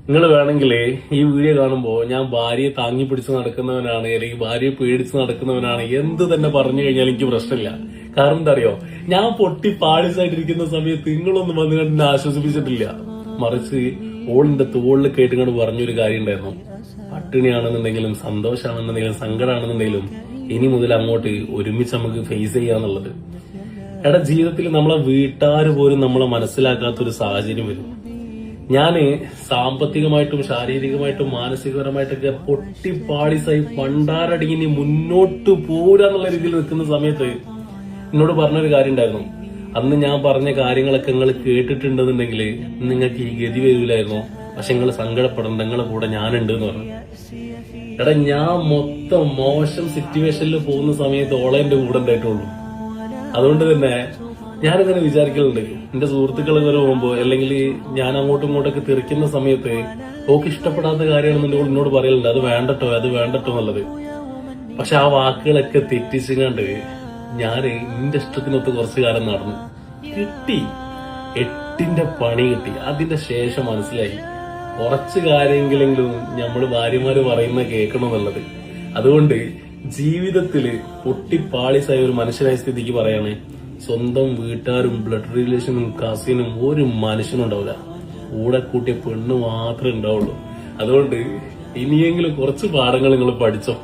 നിങ്ങൾ വേണമെങ്കിലേ ഈ വീഡിയോ കാണുമ്പോൾ ഞാൻ ഭാര്യയെ താങ്ങി പിടിച്ച് നടക്കുന്നവനാണ് അല്ലെങ്കിൽ ഭാര്യയെ പേടിച്ച് നടക്കുന്നവനാണ് എന്ത് തന്നെ പറഞ്ഞു കഴിഞ്ഞാൽ എനിക്ക് പ്രശ്നമില്ല. കാരണം എന്താ അറിയോ, ഞാൻ പൊട്ടി പാളിസായിട്ടിരിക്കുന്ന സമയത്ത് നിങ്ങളൊന്നും വന്ന് എന്നെ ആശ്വസിപ്പിച്ചിട്ടില്ല. മറിച്ച് ഓളിന്റെ തോളിൽ കേട്ടുകൊണ്ട് പറഞ്ഞൊരു കാര്യം ഉണ്ടായിരുന്നു, പട്ടിണിയാണെന്നുണ്ടെങ്കിലും സന്തോഷമാണെന്നുണ്ടെങ്കിലും സങ്കടമാണെന്നുണ്ടെങ്കിലും ഇനി മുതൽ അങ്ങോട്ട് ഒരുമിച്ച് നമുക്ക് ഫേസ് ചെയ്യാന്നുള്ളത്. എടാ, ജീവിതത്തിൽ നമ്മളെ വീട്ടുകാർ പോലും നമ്മളെ മനസ്സിലാക്കാത്തൊരു സാഹചര്യം വരും. ഞാന് സാമ്പത്തികമായിട്ടും ശാരീരികമായിട്ടും മാനസികപരമായിട്ടൊക്കെ പൊട്ടിപ്പാളിസായി പണ്ടാരടങ്ങി മുന്നോട്ട് പോരാന്നുള്ള രീതിയിൽ നിൽക്കുന്ന സമയത്ത് എന്നോട് പറഞ്ഞൊരു കാര്യം ഉണ്ടായിരുന്നു. അന്ന് ഞാൻ പറഞ്ഞ കാര്യങ്ങളൊക്കെ നിങ്ങൾ കേട്ടിട്ടുണ്ടെന്നുണ്ടെങ്കിൽ നിങ്ങൾക്ക് ഈ ഗതി വരില്ലായിരുന്നു. പക്ഷെ നിങ്ങൾ സങ്കടപ്പെടേണ്ട, നിങ്ങളെ കൂടെ ഞാനുണ്ട് എന്ന് പറഞ്ഞു. എടാ, ഞാൻ മൊത്തം മോശം സിറ്റുവേഷനിൽ പോകുന്ന സമയത്ത് ഓളെ എന്റെ കൂടെ ഉണ്ടായിട്ടുള്ളൂ. അതുകൊണ്ട് തന്നെ ഞാനിങ്ങനെ വിചാരിക്കലുണ്ട്, എന്റെ സുഹൃത്തുക്കൾ ഇങ്ങനെ പോകുമ്പോ അല്ലെങ്കിൽ ഞാൻ അങ്ങോട്ടും ഇങ്ങോട്ടൊക്കെ തെറിക്കുന്ന സമയത്ത് ഓക്ക് ഇഷ്ടപ്പെടാത്ത കാര്യമാണെന്നുണ്ടെങ്കിൽ എന്നോട് പറയലുണ്ട്, അത് വേണ്ടട്ടോ എന്നുള്ളത്. പക്ഷെ ആ വാക്കുകളൊക്കെ തെറ്റിച്ചങ്ങാണ്ട് ഞാന് എന്റെ ഇഷ്ടത്തിനൊത്ത് കുറച്ചു കാലം നടന്നു. കിട്ടി, 8ന്റെ പണി കിട്ടി. അതിന്റെ ശേഷം മനസ്സിലായി കുറച്ചു കാര്യമെങ്കിലും നമ്മള് ഭാര്യമാര് പറയുന്ന കേൾക്കണമെന്നുള്ളത്. അതുകൊണ്ട് ജീവിതത്തില് പൊട്ടിപ്പാളിസായ ഒരു മനുഷ്യനായ സ്ഥിതിക്ക് പറയാണ്, സ്വന്തം വീട്ടുകാരും ബ്ലഡ് റിലേഷനും കസിനും ഒരു മനുഷ്യനും ഉണ്ടാവില്ല, കൂടെ കൂട്ടിയ പെണ്ണ് മാത്രമേ ഉണ്ടാവുള്ളൂ. അതുകൊണ്ട് ഇനിയെങ്കിലും കുറച്ച് പാഠങ്ങൾ നിങ്ങൾ പഠിച്ചോ.